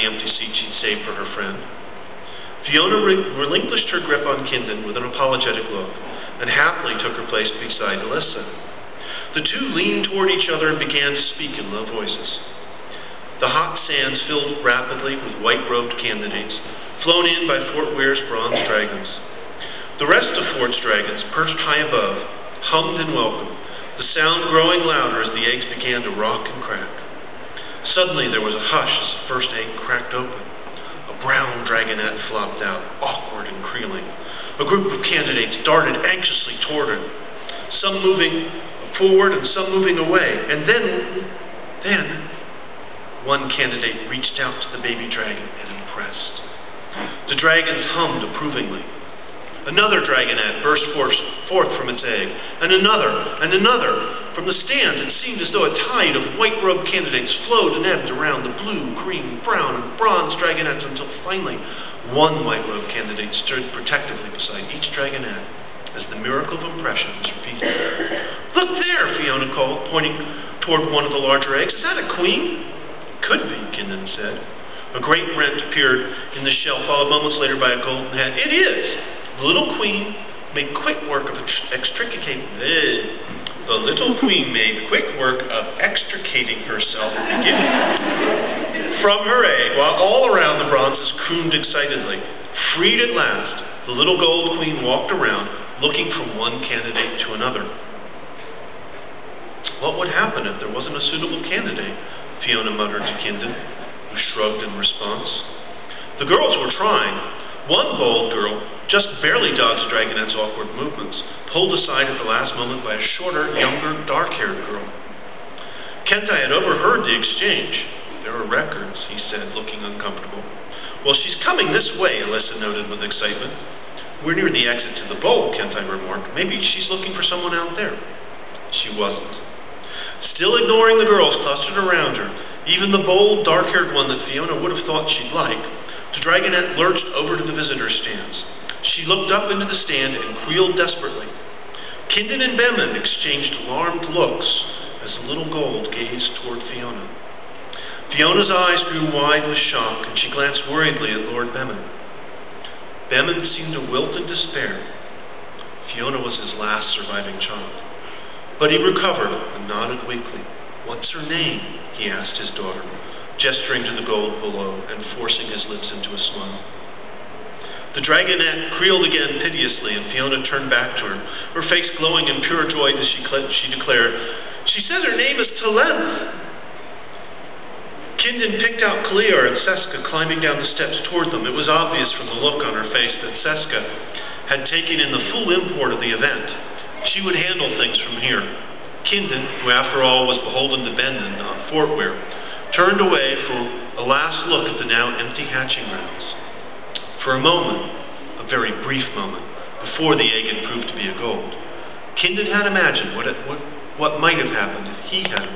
the empty seat she'd saved for her friend. Fiona relinquished her grip on Kindon with an apologetic look, and happily took her place beside Alyssa. The two leaned toward each other and began to speak in low voices. The hot sands filled rapidly with white-robed candidates, flown in by Fort Weir's bronze dragons. The rest of Fort's dragons, perched high above, hummed in welcome, the sound growing louder as the eggs began to rock and crack. Suddenly there was a hush as the first egg cracked open. A brown dragonette flopped out, awkward and creeling. A group of candidates darted anxiously toward her, some moving forward and some moving away. And then, one candidate reached out to the baby dragon and impressed. The dragons hummed approvingly. Another dragonette burst forth from its egg, and another. From the stands, it seemed as though a tide of white-robed candidates flowed and ebbed around the blue, green, brown, and bronze dragonettes until finally one white-robed candidate stood protectively beside each dragonette as the miracle of impression was repeated. "Look there," Fiona called, pointing toward one of the larger eggs. "Is that a queen?" "Could be," Kindon said. A great rent appeared in the shell, followed moments later by a golden head. "It is!" The little queen made quick work of extricating herself from her egg, while all around the bronzes crooned excitedly. Freed at last, the little gold queen walked around, looking from one candidate to another. "What would happen if there wasn't a suitable candidate?" Fiona muttered to Kindon, who shrugged in response. The girls were trying. One bold girl just barely dodged the dragonette's awkward movements, pulled aside at the last moment by a shorter, younger, dark-haired girl. Kentai had overheard the exchange. "There are records," he said, looking uncomfortable. "Well, she's coming this way," Alyssa noted with excitement. "We're near the exit to the bowl," Kentai remarked. "Maybe she's looking for someone out there." She wasn't. Still ignoring the girls clustered around her, even the bold, dark-haired one that Fiona would have thought she'd like, the dragonette lurched over to the visitor stands. She looked up into the stand and squealed desperately. Kindon and Bemin exchanged alarmed looks as the little gold gazed toward Fiona. Fiona's eyes grew wide with shock, and she glanced worriedly at Lord Bemin. Bemin seemed to wilt in despair. Fiona was his last surviving child. But he recovered and nodded weakly. "What's her name?" he asked his daughter, gesturing to the gold below and forcing his lips into a smile. The dragonette creeled again piteously, and Fiona turned back to her, her face glowing in pure joy as she declared, "She says her name is Talent." Kindon picked out Clear and Seska climbing down the steps toward them. It was obvious from the look on her face that Seska had taken in the full import of the event. She would handle things from here. Kindon, who after all was beholden to Bemin, not Fort Weir, turned away for a last look at the now empty hatching grounds. For a moment, a very brief moment, before the egg had proved to be a gold, Kindon had imagined what might have happened if he had